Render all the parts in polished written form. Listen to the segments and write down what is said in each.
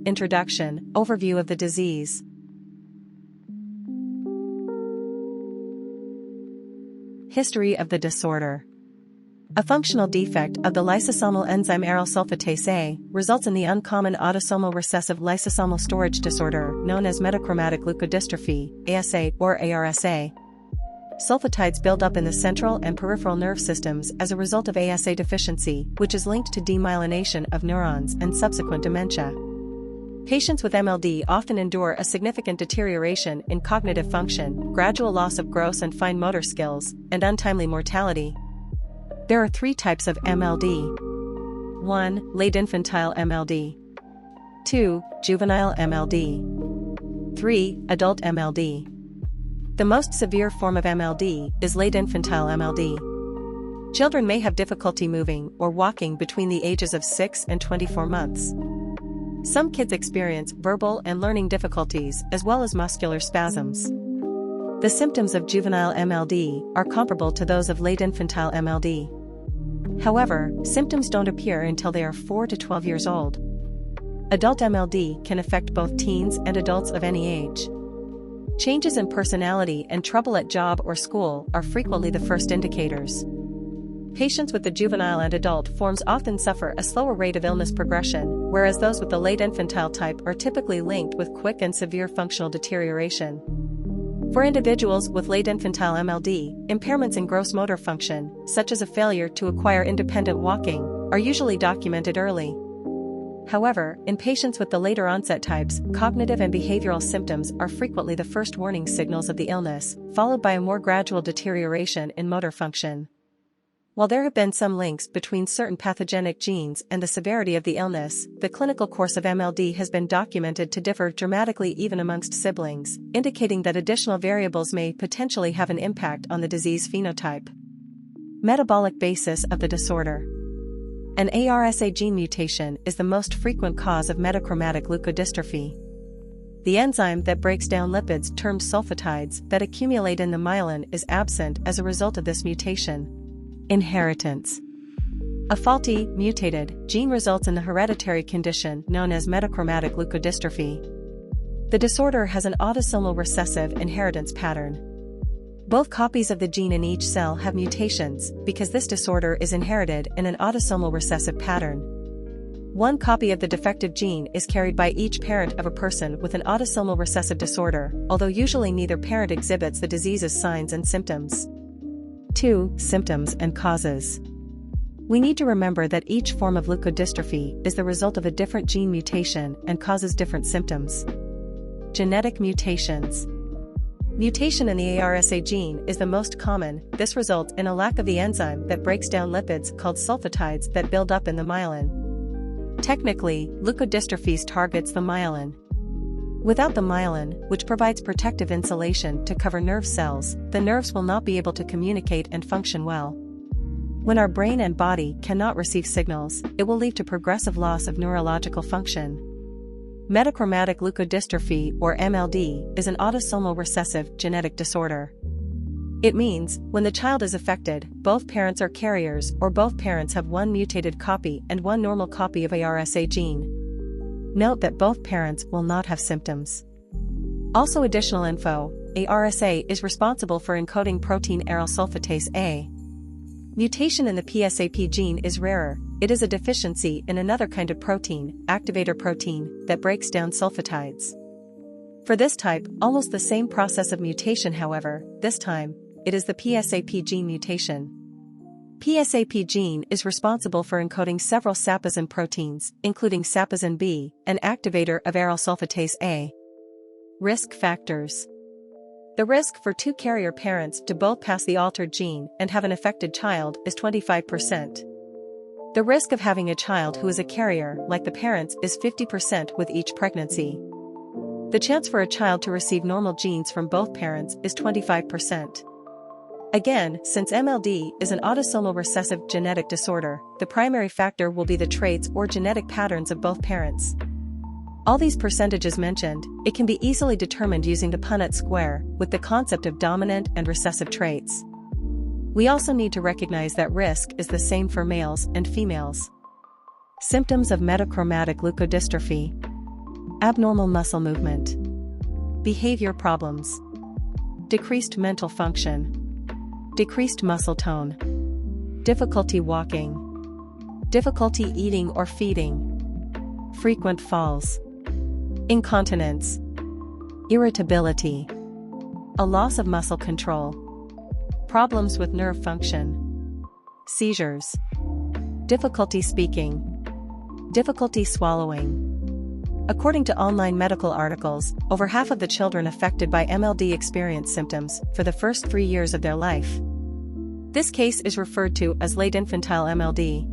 Introduction, Overview of the disease. History of the disorder. A functional defect of the lysosomal enzyme aryl sulfatase A results in the uncommon autosomal recessive lysosomal storage disorder known as metachromatic leukodystrophy, ASA or ARSA. Sulfatides build up in the central and peripheral nerve systems as a result of ASA deficiency, which is linked to demyelination of neurons and subsequent dementia. Patients with MLD often endure a significant deterioration in cognitive function, gradual loss of gross and fine motor skills, and untimely mortality. There are three types of MLD. 1. Late infantile MLD. 2. Juvenile MLD. 3. Adult MLD. The most severe form of MLD is late infantile MLD. Children may have difficulty moving or walking between the ages of 6 and 24 months. Some kids experience verbal and learning difficulties as well as muscular spasms. The symptoms of juvenile MLD are comparable to those of late infantile MLD. However, symptoms don't appear until they are 4 to 12 years old. Adult MLD can affect both teens and adults of any age. Changes in personality and trouble at job or school are frequently the first indicators. Patients with the juvenile and adult forms often suffer a slower rate of illness progression, whereas those with the late infantile type are typically linked with quick and severe functional deterioration. For individuals with late infantile MLD, impairments in gross motor function, such as a failure to acquire independent walking, are usually documented early. However, in patients with the later onset types, cognitive and behavioral symptoms are frequently the first warning signals of the illness, followed by a more gradual deterioration in motor function. While there have been some links between certain pathogenic genes and the severity of the illness, the clinical course of MLD has been documented to differ dramatically even amongst siblings, indicating that additional variables may potentially have an impact on the disease phenotype. Metabolic basis of the disorder. An ARSA gene mutation is the most frequent cause of metachromatic leukodystrophy. The enzyme that breaks down lipids termed sulfatides that accumulate in the myelin is absent as a result of this mutation. Inheritance. A faulty, mutated, gene results in the hereditary condition known as metachromatic leukodystrophy. The disorder has an autosomal recessive inheritance pattern. Both copies of the gene in each cell have mutations because this disorder is inherited in an autosomal recessive pattern. One copy of the defective gene is carried by each parent of a person with an autosomal recessive disorder, although usually neither parent exhibits the disease's signs and symptoms. 2. Symptoms and causes. We need to remember that each form of leukodystrophy is the result of a different gene mutation and causes different symptoms. Genetic mutations. Mutation in the ARSA gene is the most common. This results in a lack of the enzyme that breaks down lipids called sulfatides that build up in the myelin. Technically, leukodystrophy targets the myelin. Without the myelin, which provides protective insulation to cover nerve cells, the nerves will not be able to communicate and function well. When our brain and body cannot receive signals, it will lead to progressive loss of neurological function. Metachromatic leukodystrophy, or MLD, is an autosomal recessive genetic disorder. It means, when the child is affected, both parents are carriers or both parents have one mutated copy and one normal copy of ARSA gene. Note that both parents will not have symptoms. Also additional info, ARSA is responsible for encoding protein aryl sulfatase A. Mutation in the Psap gene is rarer. It is a deficiency in another kind of protein, activator protein, that breaks down sulfatides. For this type, almost the same process of mutation, however, this time, it is the Psap gene mutation. Psap gene is responsible for encoding several saposin proteins, including saposin B, an activator of aryl sulfatase A. Risk factors. The risk for two carrier parents to both pass the altered gene and have an affected child is 25%. The risk of having a child who is a carrier, like the parents, is 50% with each pregnancy. The chance for a child to receive normal genes from both parents is 25%. Again, since MLD is an autosomal recessive genetic disorder, the primary factor will be the traits or genetic patterns of both parents. All these percentages mentioned, it can be easily determined using the Punnett square, with the concept of dominant and recessive traits. We also need to recognize that risk is the same for males and females. Symptoms of metachromatic leukodystrophy. abnormal muscle movement, behavior problems, decreased mental function, decreased muscle tone, difficulty walking, difficulty eating or feeding, frequent falls, incontinence, irritability, a loss of muscle control, problems with nerve function, seizures, difficulty speaking, difficulty swallowing. According to online medical articles, over half of the children affected by MLD experience symptoms for the first 3 years of their life. This case is referred to as late infantile MLD.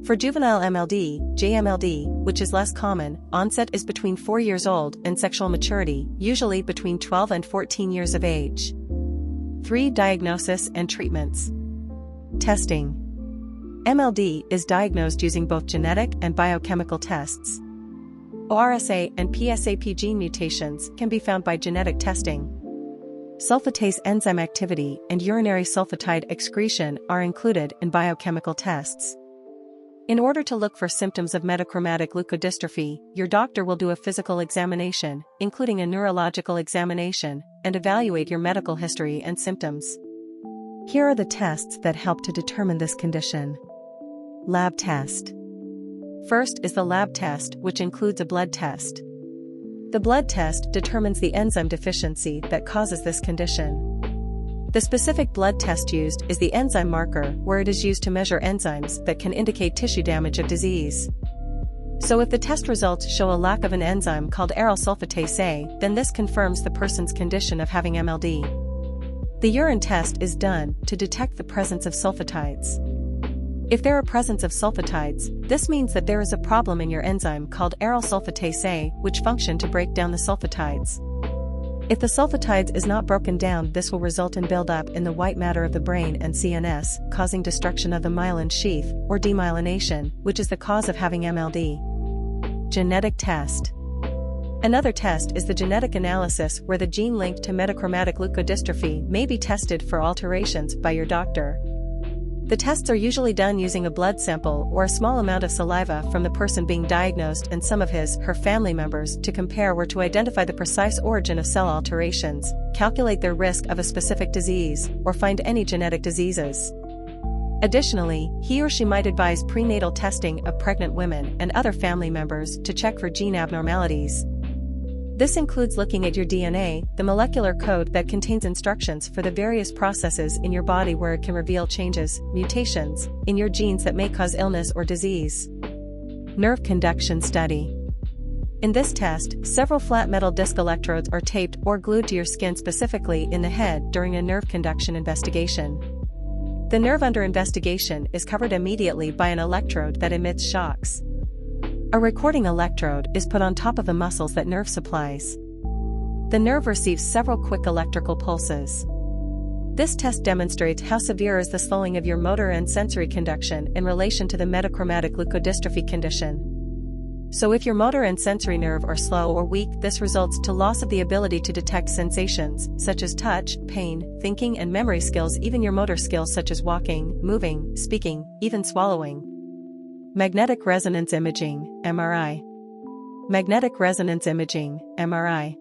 For juvenile MLD, JMLD, which is less common, onset is between 4 years old and sexual maturity, usually between 12 and 14 years of age. 3. Diagnosis and treatments. Testing. MLD is diagnosed using both genetic and biochemical tests. ORSA and Psap gene mutations can be found by genetic testing. Sulfatase enzyme activity and urinary sulfatide excretion are included in biochemical tests. In order to look for symptoms of metachromatic leukodystrophy, your doctor will do a physical examination, including a neurological examination, and evaluate your medical history and symptoms. Here are the tests that help to determine this condition. Lab test. First is the lab test, which includes a blood test. The blood test determines the enzyme deficiency that causes this condition. The specific blood test used is the enzyme marker, where it is used to measure enzymes that can indicate tissue damage of disease. So if the test results show a lack of an enzyme called aryl sulfatase A, then this confirms the person's condition of having MLD. The urine test is done to detect the presence of sulfatides. If there are presence of sulfatides, this means that there is a problem in your enzyme called aryl sulfatase A, which function to break down the sulfatides. If the sulfatides is not broken down, this will result in buildup in the white matter of the brain and CNS, causing destruction of the myelin sheath, or demyelination, which is the cause of having MLD. Genetic test. Another test is the genetic analysis, where the gene linked to metachromatic leukodystrophy may be tested for alterations by your doctor. The tests are usually done using a blood sample or a small amount of saliva from the person being diagnosed and some of his/her family members to compare or to identify the precise origin of cell alterations, calculate their risk of a specific disease, or find any genetic diseases. Additionally, he or she might advise prenatal testing of pregnant women and other family members to check for gene abnormalities. This includes looking at your DNA, the molecular code that contains instructions for the various processes in your body where it can reveal changes, mutations, in your genes that may cause illness or disease. Nerve conduction study. In this test, several flat metal disc electrodes are taped or glued to your skin, specifically in the head, during a nerve conduction investigation. The nerve under investigation is covered immediately by an electrode that emits shocks. A recording electrode is put on top of the muscles that nerve supplies. The nerve receives several quick electrical pulses. This test demonstrates how severe is the slowing of your motor and sensory conduction in relation to the metachromatic leukodystrophy condition. So if your motor and sensory nerve are slow or weak, this results to loss of the ability to detect sensations, such as touch, pain, thinking and memory skills, even your motor skills such as walking, moving, speaking, even swallowing. Magnetic resonance imaging, MRI. Magnetic resonance imaging, MRI.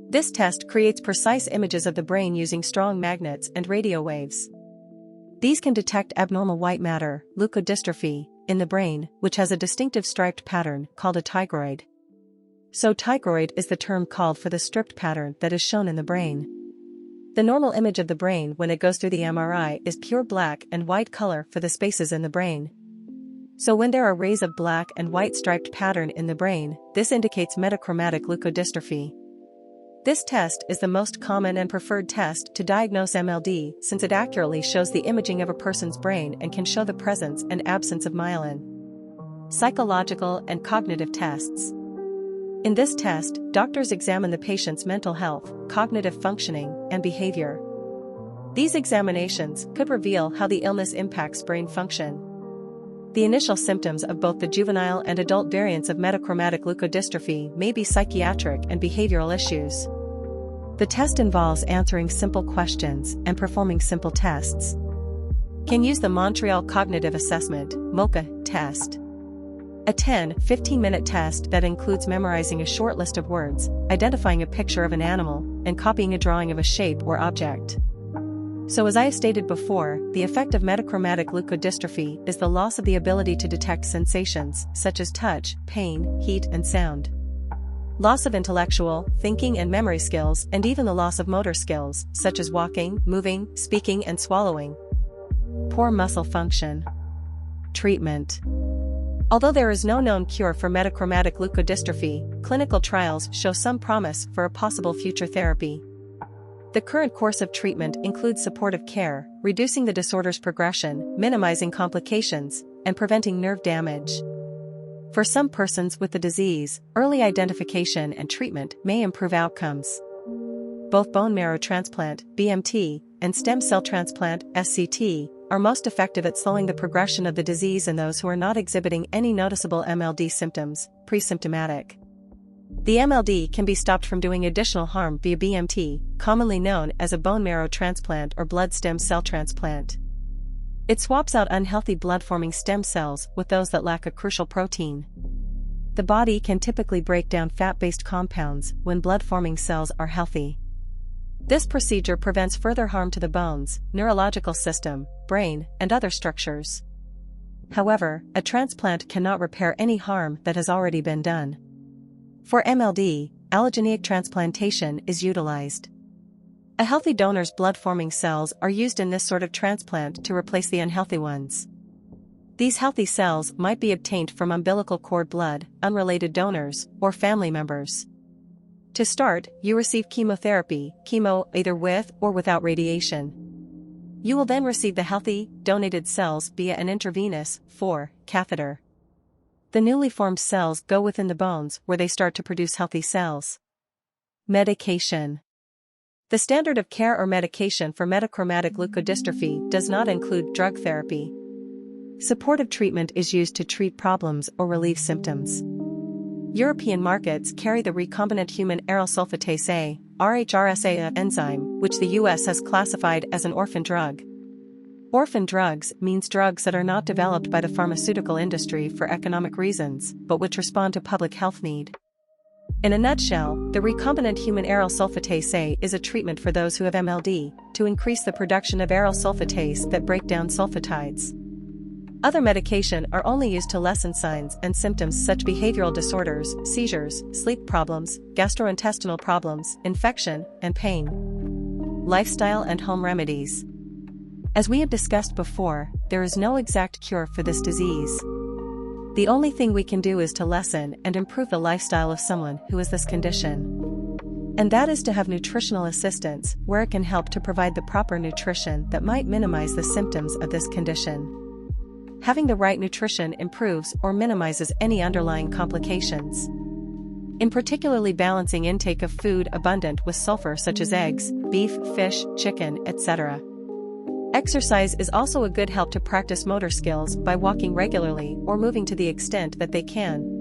This test creates precise images of the brain using strong magnets and radio waves. These can detect abnormal white matter, leukodystrophy, in the brain, which has a distinctive striped pattern called a tigroid. So tigroid is the term called for the stripped pattern that is shown in the brain. The normal image of the brain when it goes through the MRI is pure black and white color for the spaces in the brain. So when there are rays of black and white striped pattern in the brain, this indicates metachromatic leukodystrophy. This test is the most common and preferred test to diagnose MLD since it accurately shows the imaging of a person's brain and can show the presence and absence of myelin. Psychological and cognitive tests. In this test, doctors examine the patient's mental health, cognitive functioning, and behavior. These examinations could reveal how the illness impacts brain function. The initial symptoms of both the juvenile and adult variants of metachromatic leukodystrophy may be psychiatric and behavioral issues. The test involves answering simple questions and performing simple tests. Can use the Montreal Cognitive Assessment (MoCA) test. A 10-15-minute test that includes memorizing a short list of words, identifying a picture of an animal, and copying a drawing of a shape or object. So as I have stated before, the effect of metachromatic leukodystrophy is the loss of the ability to detect sensations such as touch, pain, heat, and sound. Loss of intellectual, thinking and memory skills, and even the loss of motor skills, such as walking, moving, speaking and swallowing. Poor muscle function. Treatment. Although there is no known cure for metachromatic leukodystrophy, clinical trials show some promise for a possible future therapy. The current course of treatment includes supportive care, reducing the disorder's progression, minimizing complications, and preventing nerve damage. For some persons with the disease, early identification and treatment may improve outcomes. Both bone marrow transplant, BMT, and stem cell transplant, SCT, are most effective at slowing the progression of the disease in those who are not exhibiting any noticeable MLD symptoms, pre-symptomatic. The MLD can be stopped from doing additional harm via BMT, commonly known as a bone marrow transplant or blood stem cell transplant. It swaps out unhealthy blood-forming stem cells with those that lack a crucial protein. The body can typically break down fat-based compounds when blood-forming cells are healthy. This procedure prevents further harm to the bones, neurological system, brain, and other structures. However, a transplant cannot repair any harm that has already been done. For MLD, allogeneic transplantation is utilized. A healthy donor's blood-forming cells are used in this sort of transplant to replace the unhealthy ones. These healthy cells might be obtained from umbilical cord blood, unrelated donors, or family members. To start, you receive chemotherapy, chemo either with or without radiation. You will then receive the healthy, donated cells via an intravenous, catheter. The newly formed cells go within the bones where they start to produce healthy cells. Medication. The standard of care or medication for metachromatic leukodystrophy does not include drug therapy. Supportive treatment is used to treat problems or relieve symptoms. European markets carry the recombinant human aryl sulfatase A, RHRSA enzyme, which the US has classified as an orphan drug. Orphan drugs means drugs that are not developed by the pharmaceutical industry for economic reasons, but which respond to public health need. In a nutshell, the recombinant human aryl sulfatase A is a treatment for those who have MLD, to increase the production of aryl sulfatase that break down sulfatides. Other medication are only used to lessen signs and symptoms such behavioral disorders, seizures, sleep problems, gastrointestinal problems, infection, and pain. Lifestyle and home remedies. As we have discussed before, there is no exact cure for this disease. The only thing we can do is to lessen and improve the lifestyle of someone who has this condition. And that is to have nutritional assistance where it can help to provide the proper nutrition that might minimize the symptoms of this condition. Having the right nutrition improves or minimizes any underlying complications. In particularly balancing intake of food abundant with sulfur such as eggs, beef, fish, chicken, etc. Exercise is also a good help to practice motor skills by walking regularly or moving to the extent that they can.